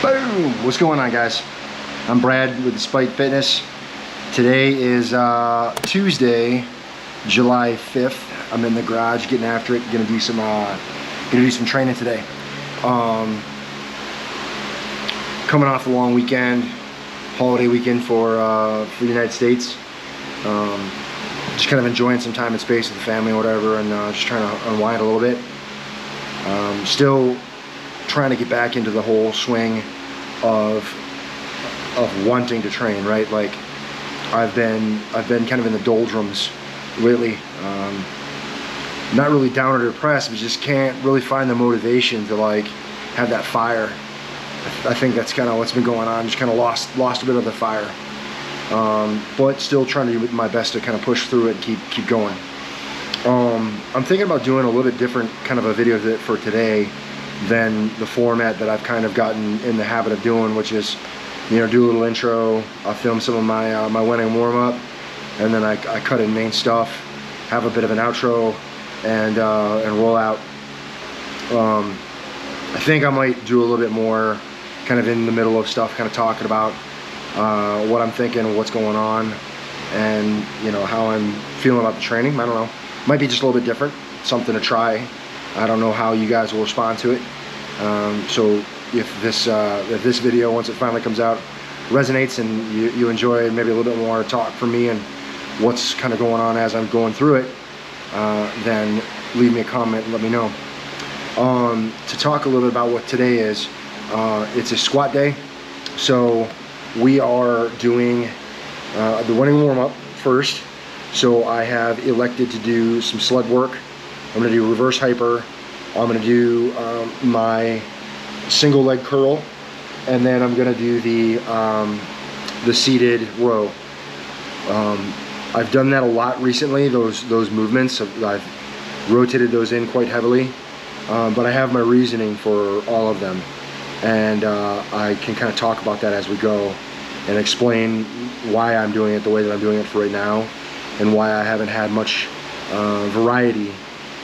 Boom! What's going on, guys? I'm Brad with Despite Fitness. Today is Tuesday, July 5th. I'm in the garage getting after it. Gonna do some training today. Coming off a long weekend, holiday weekend for the United States. Just kind of enjoying some time and space with the family or whatever, and just trying to unwind a little bit. Still trying to get back into the whole swing of wanting to train, right? Like I've been kind of in the doldrums lately. Not really down or depressed, but just can't really find the motivation to like have that fire. I think that's kind of what's been going on. Just kind of lost a bit of the fire, but still trying to do my best to kind of push through it and keep going. I'm thinking about doing a little bit different kind of a video for today than the format that I've kind of gotten in the habit of doing, which is, you know, do a little intro. I'll film some of my my winning warm up, and then I cut in main stuff, have a bit of an outro, and roll out. I think I might do a little bit more kind of in the middle of stuff, kind of talking about what I'm thinking, what's going on, and you know, how I'm feeling about the training. I don't know, might be just a little bit different, something to try. I don't know how you guys will respond to it. So if this video, once it finally comes out, resonates and you enjoy maybe a little bit more talk from me and what's kind of going on as I'm going through it, then leave me a comment and let me know. To talk a little bit about what today is, it's a squat day. So we are doing the running warm-up first. So I have elected to do some sled work. I'm going to do reverse hyper. I'm going to do my single leg curl, and then I'm going to do the seated row. I've done that a lot recently. Those movements, I've rotated those in quite heavily, but I have my reasoning for all of them, and I can kind of talk about that as we go and explain why I'm doing it the way that I'm doing it for right now, and why I haven't had much variety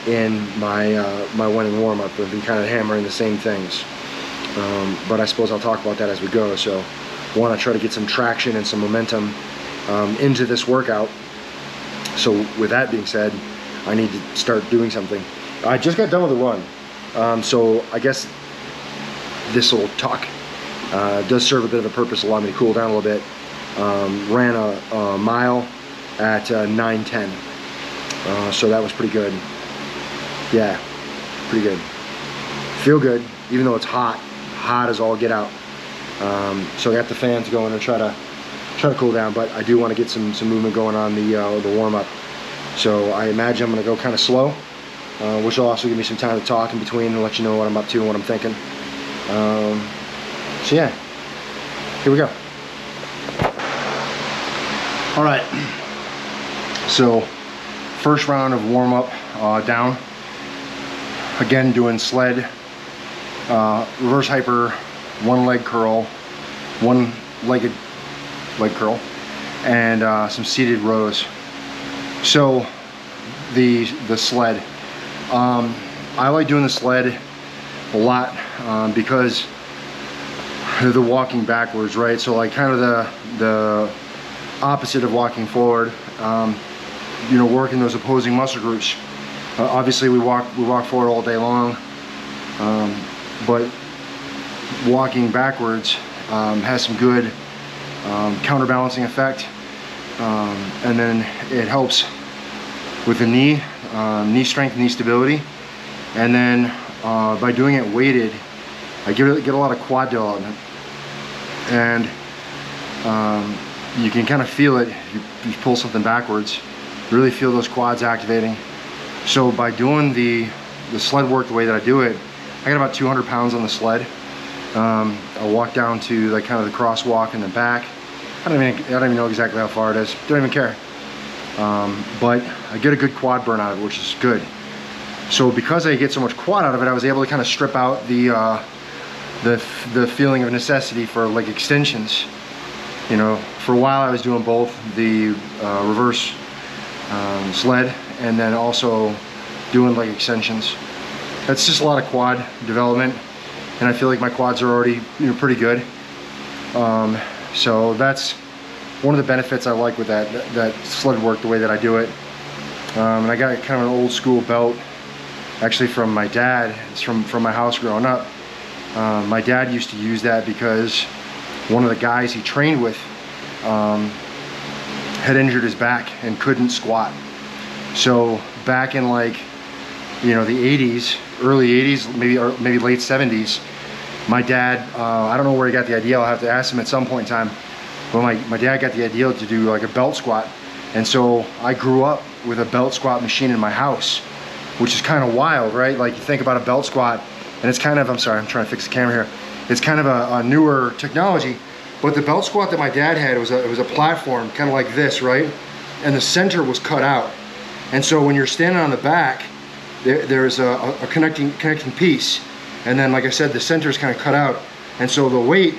in my my winning warm-up. I've been kind of hammering the same things, but I suppose I'll talk about that as we go. So I want to try to get some traction and some momentum into this workout. So with that being said, I need to start doing something. I just got done with a run, so I guess this little talk does serve a bit of a purpose, allow me to cool down a little bit. Ran a mile at 9:10, so that was pretty good. Yeah, pretty good. Feel good, even though it's hot as all get out. So I got the fans going and try to cool down, but I do want to get some movement going on the warm up. So I imagine I'm going to go kind of slow, which will also give me some time to talk in between and let you know what I'm up to and what I'm thinking. So yeah, here we go. All right. So first round of warm up down. Again, doing sled, reverse hyper, one leg curl, one-legged leg curl, and some seated rows. So the sled, I like doing the sled a lot because the walking backwards, right? So like kind of the opposite of walking forward, you know, working those opposing muscle groups. Obviously we walk forward all day long, but walking backwards has some good counterbalancing effect, and then it helps with the knee strength, knee stability, and then by doing it weighted, I get a lot of quad development, and you can kind of feel it. You pull something backwards, really feel those quads activating. So by doing the sled work the way that I do it, I got about 200 pounds on the sled. I'll walk down to like kind of the crosswalk in the back. I don't even know exactly how far it is. Don't even care. But I get a good quad burn out of it, which is good. So because I get so much quad out of it, I was able to kind of strip out the feeling of necessity for leg extensions. You know, for a while I was doing both the reverse sled and then also doing leg extensions. That's just a lot of quad development, and I feel like my quads are already, you know, pretty good. So that's one of the benefits I like with that sled work, the way that I do it. And I got kind of an old school belt, actually from my dad. It's from my house growing up. My dad used to use that because one of the guys he trained with had injured his back and couldn't squat. So back in, like, you know, the 80s, early 80s, maybe late 70s, my dad, I don't know where he got the idea, I'll have to ask him at some point in time, but my dad got the idea to do like a belt squat. And so I grew up with a belt squat machine in my house, which is kind of wild, right? Like, you think about a belt squat, and it's kind of, I'm sorry, I'm trying to fix the camera here. It's kind of a newer technology, but the belt squat that my dad had, it was a platform, kind of like this, right? And the center was cut out. And so when you're standing on the back, there's a connecting piece. And then, like I said, the center is kind of cut out. And so the weight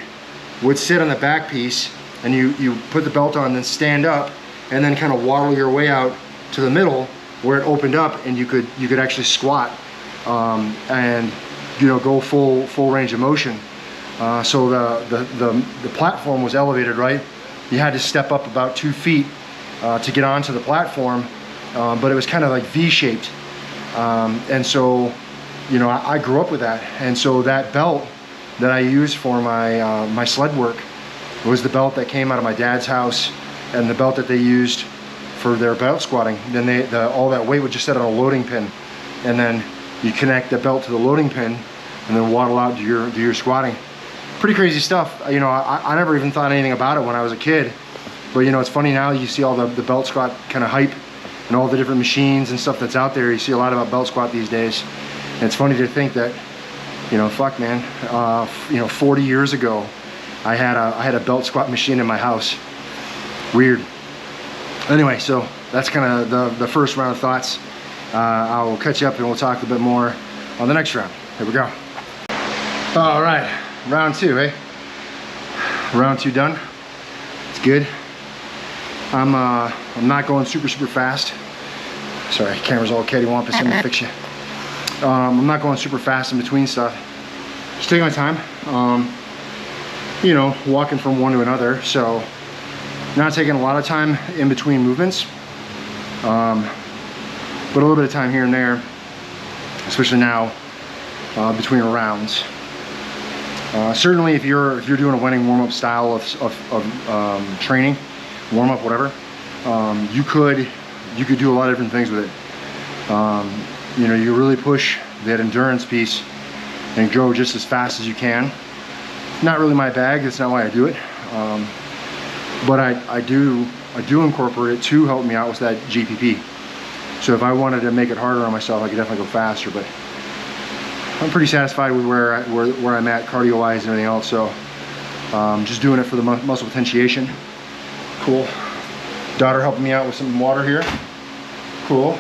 would sit on the back piece, and you put the belt on, then stand up, and then kind of waddle your way out to the middle where it opened up, and you could actually squat and, you know, go full range of motion. So the platform was elevated, right? You had to step up about 2 feet to get onto the platform, but it was kind of like V-shaped. And so, you know, I grew up with that. And so that belt that I used for my sled work was the belt that came out of my dad's house, and the belt that they used for their belt squatting. Then all that weight would just sit on a loading pin, and then you connect the belt to the loading pin and then waddle out to your squatting. Pretty crazy stuff. You know, I never even thought anything about it when I was a kid, but you know, it's funny now, you see all the belt squat kind of hype and all the different machines and stuff that's out there. You see a lot about belt squat these days, and it's funny to think that, you know, fuck, man, you know, 40 years ago I had a belt squat machine in my house. Weird. Anyway, so that's kind of the first round of thoughts. I'll catch you up and we'll talk a bit more on the next round. Here we go. All right, round 2, eh? Round 2 done. It's good. I'm not going super fast. Sorry, camera's all cattywampus. I'm gonna fix you. I'm not going super fast in between stuff. Just taking my time. You know, walking from one to another. So not taking a lot of time in between movements, but a little bit of time here and there, especially now between rounds. Certainly, if you're doing a winning warm-up style of training, warm-up, whatever, you could do a lot of different things with it. You know, you really push that endurance piece and go just as fast as you can. Not really my bag. That's not why I do it. But I do incorporate it to help me out with that GPP. So if I wanted to make it harder on myself, I could definitely go faster. But I'm pretty satisfied with where I'm at cardio-wise and everything else. So just doing it for the muscle potentiation. Cool. Daughter helping me out with some water here. Cool.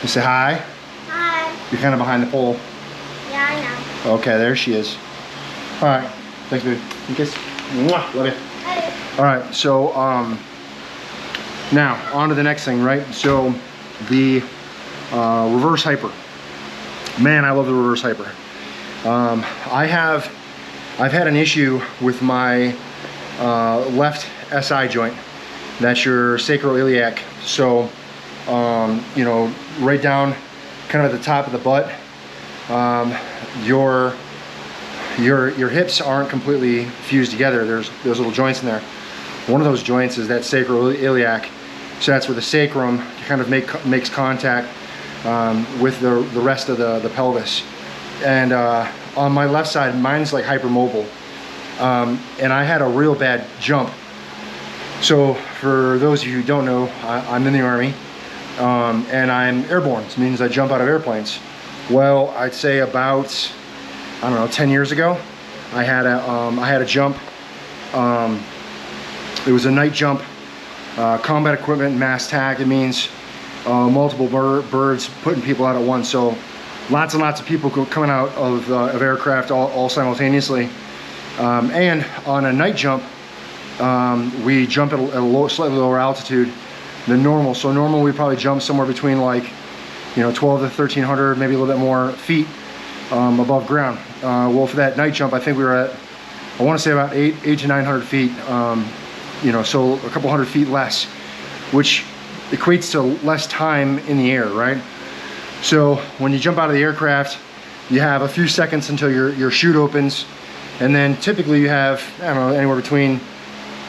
You say hi. Hi. You're kind of behind the pole. Yeah, I know. Okay, there she is. All right. Thanks, baby. Kiss. Mwah. Love you. Hi. All right, so now on to the next thing, right? So the reverse hyper. Man, I love the reverse hyper. I've had an issue with my left SI joint. That's your sacroiliac. So you know, right down, kind of at the top of the butt. Your hips aren't completely fused together. There's little joints in there. One of those joints is that sacroiliac. So that's where the sacrum kind of makes contact with the rest of the pelvis. And on my left side, mine's like hypermobile. And I had a real bad jump. So for those of you who don't know, I'm in the Army, and I'm airborne. It means I jump out of airplanes. Well, I'd say about, I don't know, 10 years ago, I had a jump. It was a night jump, combat equipment, mass tack. It means multiple birds putting people out at once. So lots and lots of people coming out of aircraft all simultaneously. And on a night jump, we jump at a slightly lower altitude than normal. So normal we probably jump somewhere between, like, you know, 12 to 1300, maybe a little bit more feet above ground. well, for that night jump, I think we were at, I want to say about 800 to 900 feet, you know, so a couple hundred feet less, which equates to less time in the air, right? So when you jump out of the aircraft, you have a few seconds until your chute opens, and then typically you have, I don't know, anywhere between,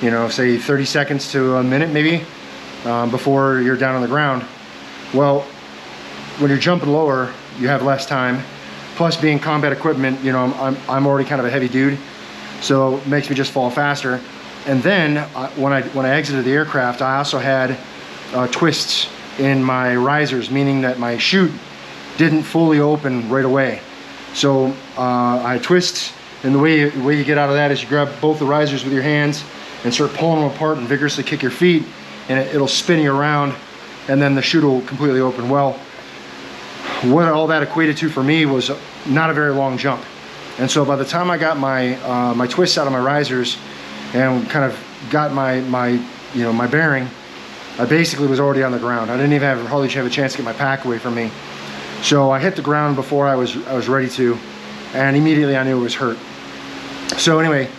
you know, say 30 seconds to a minute maybe, before you're down on the ground. Well, when you're jumping lower, you have less time. Plus, being combat equipment, you know, I'm already kind of a heavy dude, so it makes me just fall faster. And then when I exited the aircraft, I also had twists in my risers, meaning that my chute didn't fully open right away. So I twist, and the way you get out of that is you grab both the risers with your hands and start pulling them apart and vigorously kick your feet, and it'll spin you around, and then the chute will completely open. Well, what all that equated to for me was not a very long jump. And so by the time I got my my twists out of my risers and kind of got my bearing, I basically was already on the ground. I didn't even hardly have a chance to get my pack away from me. So I hit the ground before I was ready to, and immediately I knew it was hurt. So anyway,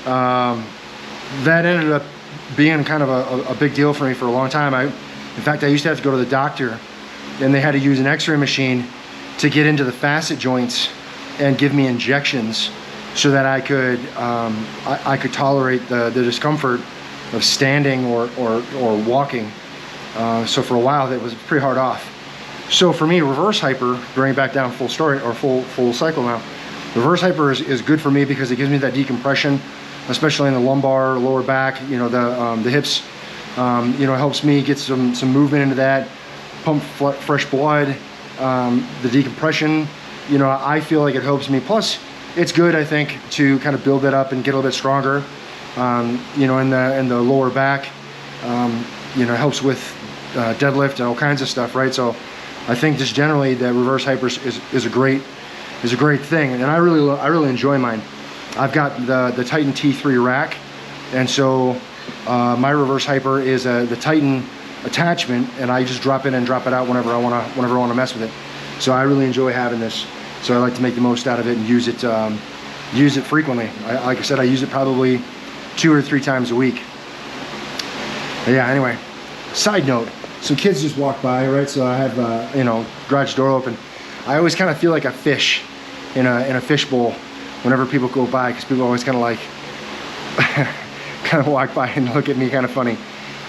that ended up being kind of a big deal for me for a long time. In fact, I used to have to go to the doctor, and they had to use an x-ray machine to get into the facet joints and give me injections so that I could tolerate the discomfort of standing or walking. So for a while that was pretty hard off. So for me, reverse hyper, bring it back down full story, or full cycle now, reverse hyper is good for me because it gives me that decompression, especially in the lumbar, lower back, you know, the hips. You know, it helps me get some movement into that, pump fresh blood, the decompression. You know, I feel like it helps me. Plus, it's good, I think, to kind of build that up and get a little bit stronger. You know, in the lower back. You know, helps with deadlift and all kinds of stuff, right? So, I think just generally that reverse hyper is a great thing, and I really enjoy mine. I've got the Titan T3 rack, and so my reverse hyper is the Titan attachment, and I just drop in and drop it out whenever I want to mess with it. So I really enjoy having this. So I like to make the most out of it and use it frequently. Like I said, I use it probably 2 or 3 times a week. But yeah. Anyway, side note. Some kids just walked by, right? So I have you know, garage door open. I always kind of feel like a fish in a fish bowl whenever people go by, because people always kind of like kind of walk by and look at me kind of funny.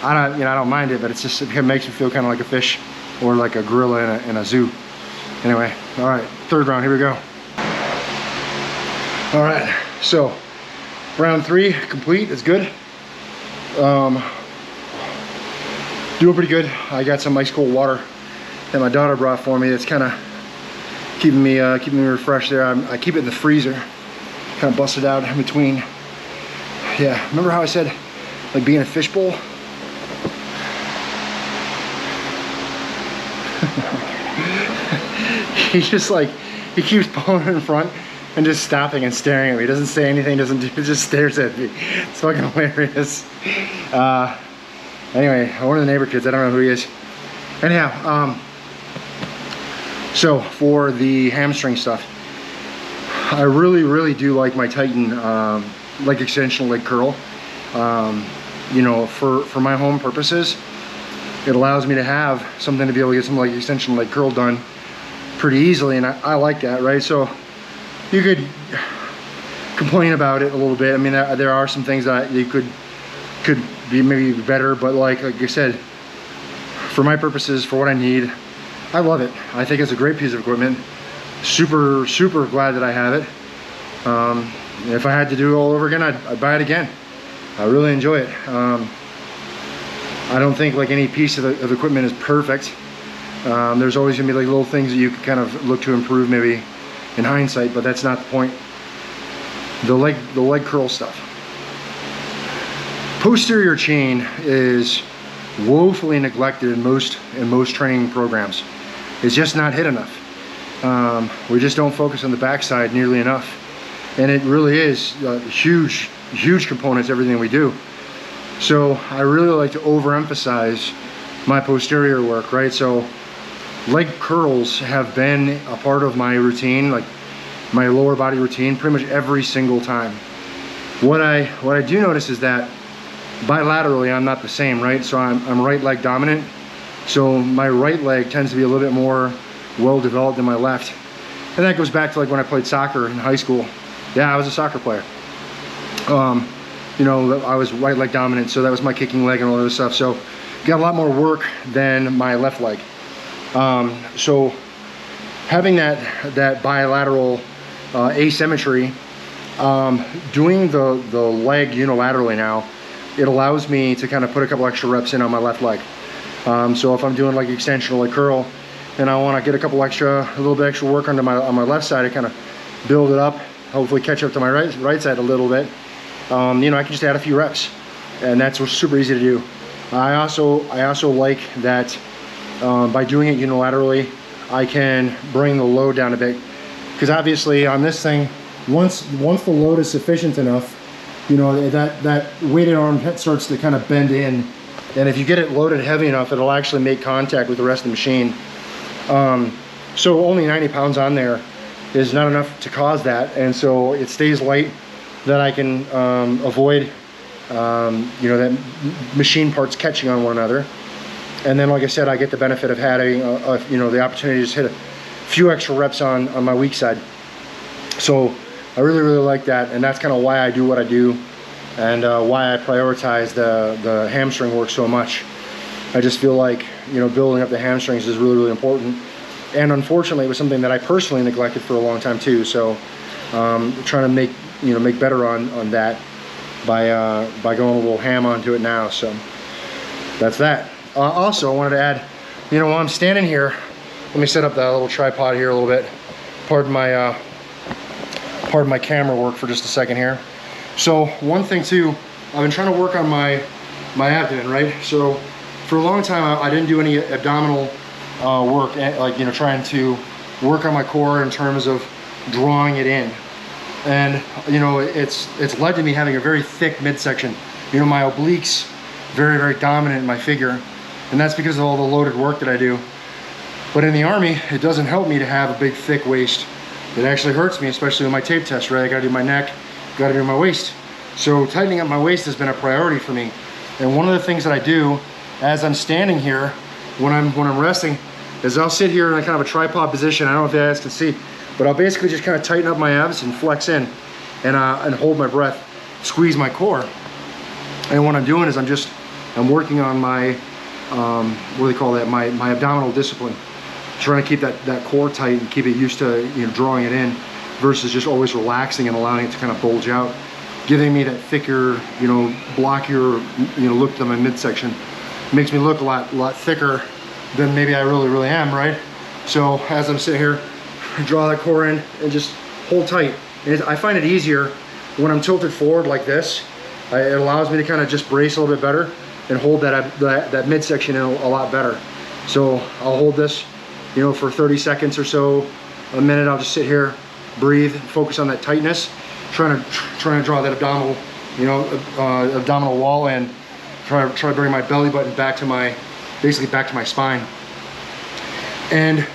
I don't mind it, but it makes me feel kind of like a fish or like a gorilla in a zoo. Anyway, all right, third round, here we go. All right, so round 3 complete. It's good. Doing pretty good. I got some ice cold water that my daughter brought for me. It's kind of keeping me refreshed there. I keep it in the freezer, kind of busted out in between. Yeah, remember how I said like being a fishbowl? He's just like, he keeps pulling in front and just stopping and staring at me. He doesn't say anything, just stares at me. It's fucking hilarious. Anyway, one of the neighbor kids, I don't know who he is. Anyhow, so for the hamstring stuff, I really do like my Titan leg extension, leg curl. You know, for my home purposes, it allows me to have something to be able to get some leg extension, leg curl done pretty easily, and I like that, right? So you could complain about it a little bit. I mean, there are some things that you could be maybe better, but like I said, for my purposes, for what I need, I love it. I think it's a great piece of equipment. Super glad that I have it. If I had to do it all over again, I'd buy it again. I really enjoy it. I don't think like any piece of equipment is perfect. There's always gonna be like little things that you can kind of look to improve maybe in hindsight, but that's not the point. The leg curl stuff. Posterior chain is woefully neglected in most training programs. It's just not hit enough. We just don't focus on the backside nearly enough, and it really is a huge component to everything we do. So I really like to overemphasize my posterior work, right? So leg curls have been a part of my routine, like my lower body routine pretty much every single time. What I do notice is that bilaterally I'm not the same, right? So I'm right leg dominant. So my right leg tends to be a little bit more well developed than my left. And that goes back to like when I played soccer in high school. Yeah, I was a soccer player. You know, I was right leg dominant, so that was my kicking leg and all that stuff. So got a lot more work than my left leg. So having that bilateral asymmetry, doing the leg unilaterally now, it allows me to kind of put a couple extra reps in on my left leg. So if I'm doing like extension or like curl, and I want to get a little bit extra work on my left side, I kind of build it up, hopefully catch up to my right side a little bit. You know, I can just add a few reps, and that's super easy to do. I also like that by doing it unilaterally, I can bring the load down a bit, because obviously on this thing, once the load is sufficient enough, you know, that weighted arm starts to kind of bend in, and if you get it loaded heavy enough, it'll actually make contact with the rest of the machine. So only 90 pounds on there is not enough to cause that, and so it stays light, that I can avoid you know, that machine parts catching on one another. And then, like I said, I get the benefit of having you know, the opportunity to just hit a few extra reps on my weak side. So I really like that, and that's kind of why I do what I do, and why I prioritize the hamstring work so much. I just feel like, you know, building up the hamstrings is really important, and unfortunately it was something that I personally neglected for a long time too. So trying to make better on that by going a little ham onto it now. So that's that. Also, I wanted to add, you know, while I'm standing here, let me set up that little tripod here a little bit. Pardon my camera work for just a second here. So one thing too, I've been trying to work on my abdomen, right? So for a long time I didn't do any abdominal work, like, you know, trying to work on my core in terms of drawing it in. And, you know, it's led to me having a very thick midsection. You know, my obliques very dominant in my figure, and that's because of all the loaded work that I do. But in the Army, it doesn't help me to have a big thick waist. It actually hurts me, especially with my tape test, right? I gotta do my neck, gotta do my waist. So tightening up my waist has been a priority for me. And one of the things that I do as I'm standing here, when I'm resting, is I'll sit here in a kind of a tripod position. I don't know if you guys can see, but I'll basically just kind of tighten up my abs and flex in, and hold my breath, squeeze my core. And what I'm doing is I'm working on my, what do they call that? My abdominal discipline. Trying to keep that core tight and keep it used to, you know, drawing it in, versus just always relaxing and allowing it to kind of bulge out, giving me that thicker, you know, blockier, you know, look to my midsection. Makes me look a lot thicker than maybe I really am, right? So as I'm sitting here, draw that core in and just hold tight. And I find it easier when I'm tilted forward like this. It allows me to kind of just brace a little bit better and hold that midsection in a lot better. So I'll hold this, you know, for 30 seconds or so, a minute. I'll just sit here, breathe, focus on that tightness, trying to draw that abdominal, you know, abdominal wall, and try to bring my belly button basically back to my spine. And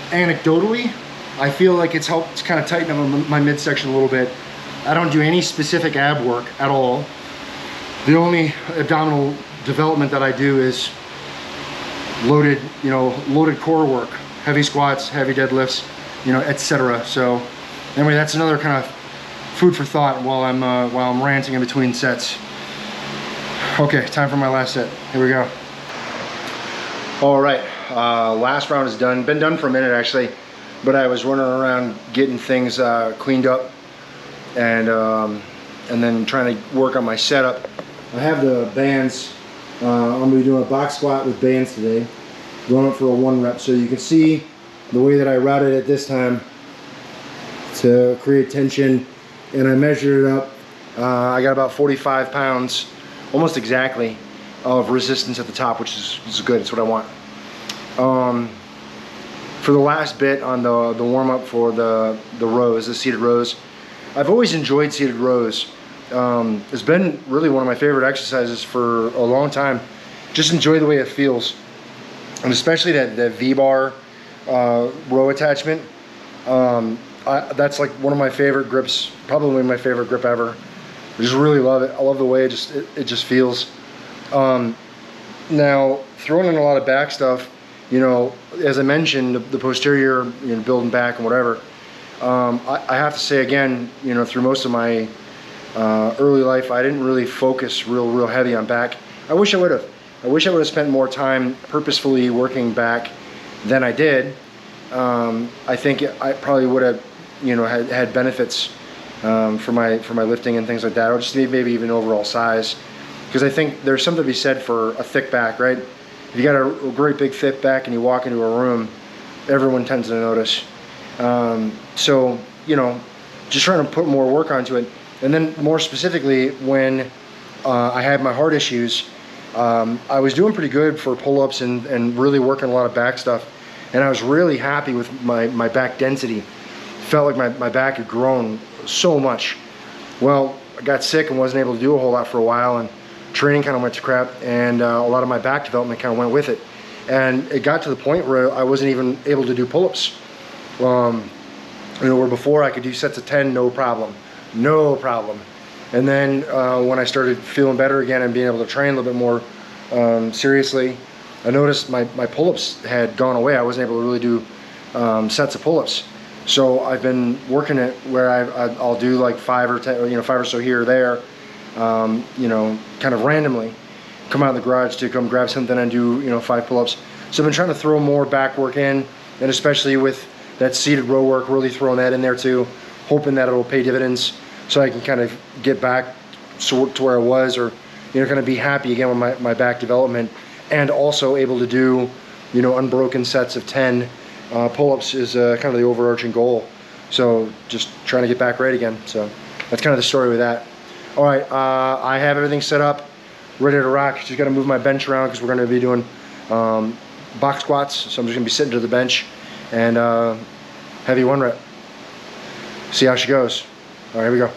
anecdotally, I feel like it's helped kind of tighten up my midsection a little bit. I don't do any specific ab work at all. The only abdominal development that I do is loaded core work, heavy squats, heavy deadlifts, you know, etc. So anyway, that's another kind of food for thought while I'm ranting in between sets. Okay, time for my last set. Here we go. All right, last round is done. Been done for a minute actually, but I was running around getting things cleaned up, and then trying to work on my setup. I have the bands. I'm going to be doing a box squat with bands today, going up for a 1 rep. So you can see the way that I routed it this time to create tension, and I measured it up. I got about 45 pounds, almost exactly, of resistance at the top, which is good. It's what I want. For the last bit on the warm-up for the rows, the seated rows, I've always enjoyed seated rows. It's been really one of my favorite exercises for a long time. Just enjoy the way it feels, and especially that V-bar row attachment. that's like one of my favorite grips, probably my favorite grip ever. I just really love it. I love the way it just feels. Now, throwing in a lot of back stuff, you know, as I mentioned, the posterior, you know, building back and whatever, I have to say again, you know, through most of my early life, I didn't really focus real heavy on back. I wish I would have. I wish I would have spent more time purposefully working back than I did. I think I probably would have, you know, had benefits for my lifting and things like that, or just maybe even overall size. Because I think there's something to be said for a thick back, right? If you got a great big thick back and you walk into a room, everyone tends to notice. So, you know, just trying to put more work onto it. And then more specifically, when I had my heart issues, I was doing pretty good for pull-ups and really working a lot of back stuff. And I was really happy with my back density. Felt like my back had grown so much. Well, I got sick and wasn't able to do a whole lot for a while, and training kind of went to crap, and a lot of my back development kind of went with it. And it got to the point where I wasn't even able to do pull-ups. You know, where before I could do sets of 10, no problem. And then when I started feeling better again and being able to train a little bit more seriously, I noticed my pull-ups had gone away. I wasn't able to really do sets of pull-ups. So I've been working it where I'll do like 5 or 10, you know, 5 or so here or there, you know, kind of randomly. Come out in the garage to come grab something and do, you know, 5 pull-ups. So I've been trying to throw more back work in, and especially with that seated row work, really throwing that in there too, hoping that it'll pay dividends so I can kind of get back to where I was, or, you know, kind of be happy again with my back development, and also able to do, you know, unbroken sets of 10 pull-ups is kind of the overarching goal. So just trying to get back right again. So that's kind of the story with that. All right, I have everything set up, ready to rock. Just got to move my bench around because we're going to be doing box squats. So I'm just going to be sitting to the bench and heavy 1 rep. See how she goes. All right, here we go.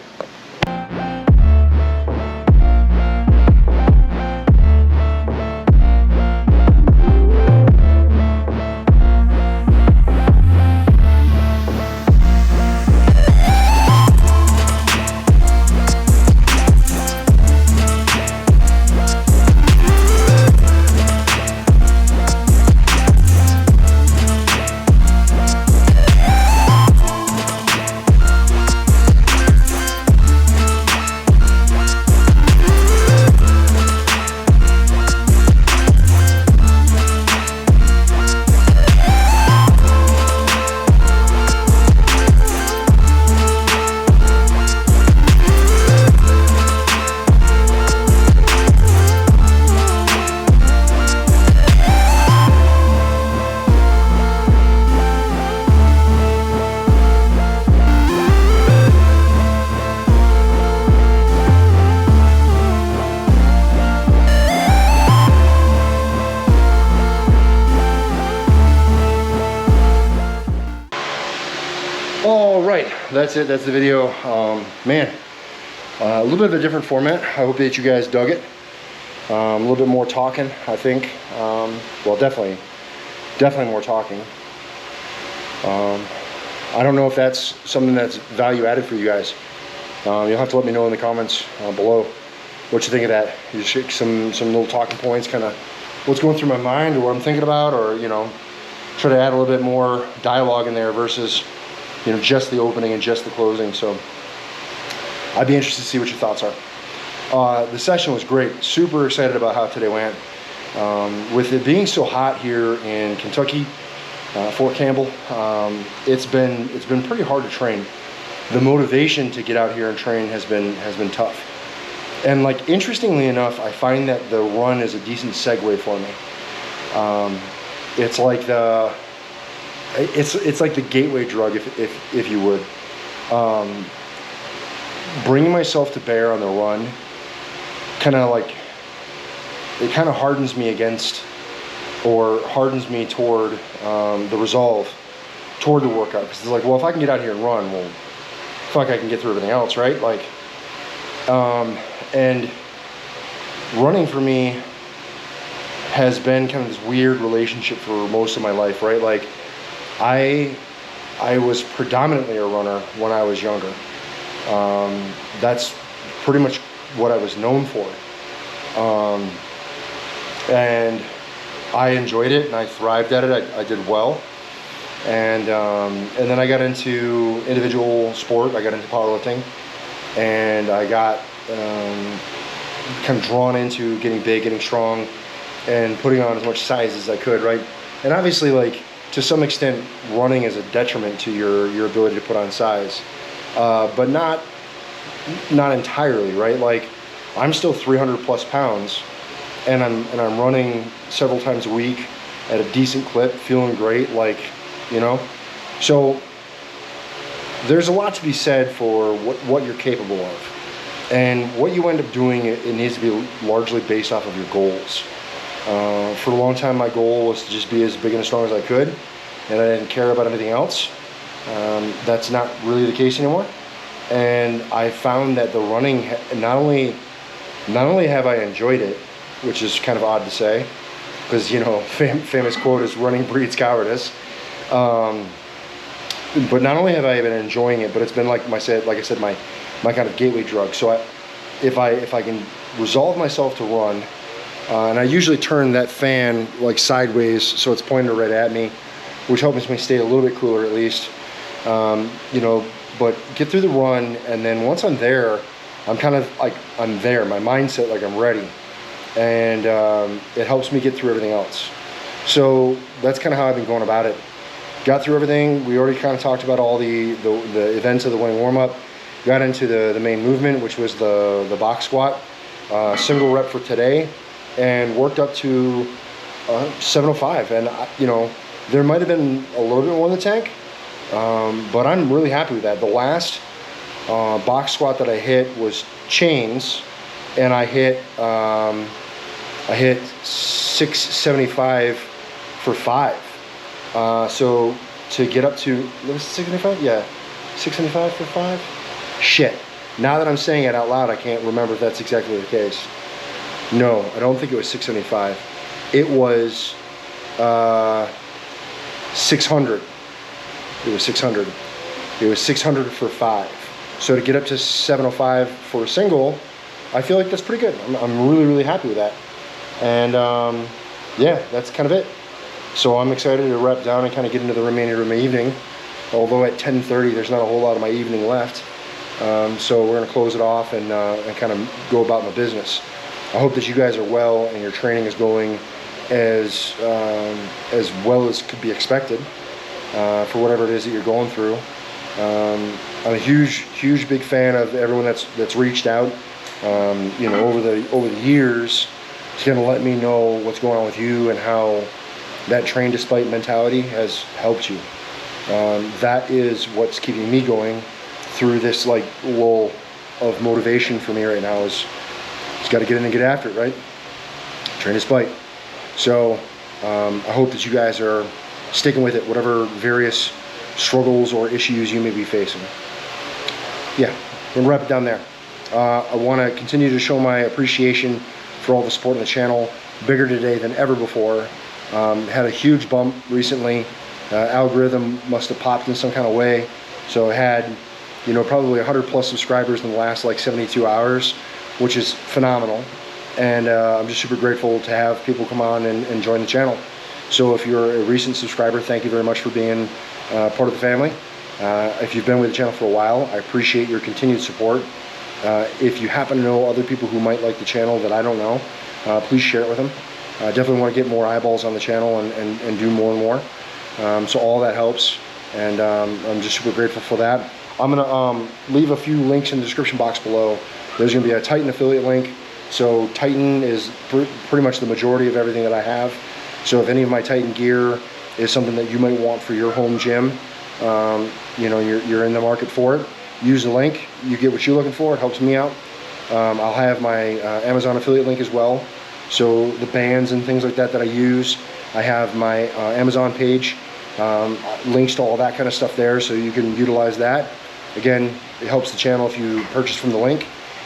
All right, that's it. That's the video. Man, a little bit of a different format. I hope that you guys dug it. A little bit more talking, I think. Well, definitely more talking. I don't know if that's something that's value added for you guys. You'll have to let me know in the comments below what you think of that. You just some little talking points, kind of what's going through my mind or what I'm thinking about, or, you know, try to add a little bit more dialogue in there versus, you know, just the opening and just the closing. So I'd be interested to see what your thoughts are. The session was great. Super excited about how today went. With it being so hot here in Kentucky, Fort Campbell, it's been pretty hard to train. The motivation to get out here and train has been tough. And, like, interestingly enough, I find that the run is a decent segue for me. It's like it's like the gateway drug, if you would. Bringing myself to bear on the run, kind of like, it kind of hardens me against, or hardens me toward the resolve toward the workout. Because it's like, well, if I can get out here and run, well, fuck, I can get through everything else, right? Like, and running for me has been kind of this weird relationship for most of my life, right? Like, I I was predominantly a runner when I was younger. That's pretty much what I was known for. And I enjoyed it and I thrived at it. I did well. And then I got into individual sport. I got into powerlifting, and I got kind of drawn into getting big, getting strong, and putting on as much size as I could, right? And obviously, like, to some extent, running is a detriment to your ability to put on size, but not entirely, right? Like, I'm still 300 plus pounds, and I'm running several times a week at a decent clip, feeling great, like, you know. So there's a lot to be said for what you're capable of, and what you end up doing. It needs to be largely based off of your goals. For a long time, my goal was to just be as big and as strong as I could, and I didn't care about anything else. That's not really the case anymore. And I found that the running, not only have I enjoyed it, which is kind of odd to say, because, you know, famous quote is "running breeds cowardice." But not only have I been enjoying it, but it's been like I said, my kind of gateway drug. So if I can resolve myself to run, and I usually turn that fan like sideways so it's pointed right at me, which helps me stay a little bit cooler at least. You know, but get through the run, and then once I'm there, I'm kind of like, I'm there. My mindset, like, I'm ready, and it helps me get through everything else. So that's kind of how I've been going about it. Got through everything. We already kind of talked about all the events of the winning warm-up. Got into the main movement, which was the box squat, single rep for today, and worked up to 705. And you know, there might have been a little bit more in the tank, but I'm really happy with that. The last box squat that I hit was chains, and I hit 675 for 5. So to get up to, was it 675? Yeah, 675 for 5? Shit. Now that I'm saying it out loud, I can't remember if that's exactly the case. No, I don't think it was 675. It was 600. It was 600. It was 600 for 5. So to get up to 705 for a single, I feel like that's pretty good. I'm really, really happy with that. And yeah, that's kind of it. So I'm excited to wrap down and kind of get into the remainder of my evening. Although at 10:30, there's not a whole lot of my evening left. So we're going to close it off and kind of go about my business. I hope that you guys are well and your training is going as well as could be expected for whatever it is that you're going through. I'm a huge big fan of everyone that's reached out. You know, over the years, to kind of let me know what's going on with you and how that train despite mentality has helped you. That is what's keeping me going through this like lull of motivation for me right now. Is just got to get in and get after it, right? Train despite. So I hope that you guys are sticking with it, whatever various struggles or issues you may be facing. Yeah, we'll wrap it down there. I want to continue to show my appreciation for all the support on the channel. Bigger today than ever before. Had a huge bump recently. Algorithm must have popped in some kind of way. So I had, you know, probably 100 plus subscribers in the last like 72 hours, which is phenomenal. And I'm just super grateful to have people come on and join the channel. So if you're a recent subscriber, thank you very much for being part of the family. If you've been with the channel for a while, I appreciate your continued support. If you happen to know other people who might like the channel that I don't know, please share it with them. I definitely want to get more eyeballs on the channel and do more and more. So all that helps, and I'm just super grateful for that. I'm going to leave a few links in the description box below. There's going to be a Titan affiliate link. So Titan is pretty much the majority of everything that I have. So if any of my Titan gear is something that you might want for your home gym, you know, you're in the market for it, use the link. You get what you're looking for. It helps me out. I'll have my Amazon affiliate link as well. So the bands and things like that I use, I have my Amazon page, links to all that kind of stuff there, so you can utilize that. Again, it helps the channel if you purchase from the link.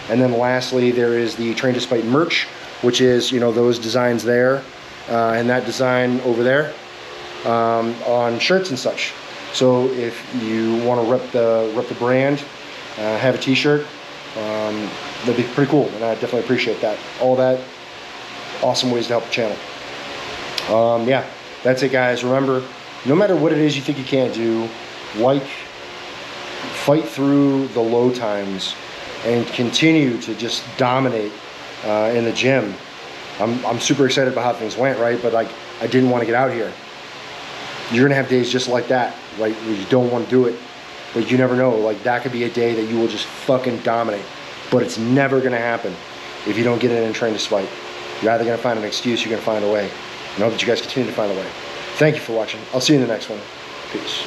And then lastly, there is the Train Despite merch, which is, you know, those designs there, and that design over there on shirts and such. So if you want to rep the brand, have a t-shirt, that'd be pretty cool, and I definitely appreciate that. All that awesome ways to help the channel. Yeah, that's it, guys. Remember, no matter what it is you think you can't do, fight through the low times and continue to just dominate in the gym. I'm super excited about how things went, right? But like, I didn't want to get out here. You're gonna have days just like that, right, where you don't want to do it, but you never know. Like, that could be a day that you will just fucking dominate, but it's never gonna happen if you don't get in and train to spite. You're either gonna find an excuse, you're gonna find a way. And I hope that you guys continue to find a way. Thank you for watching. I'll see you in the next one. Peace.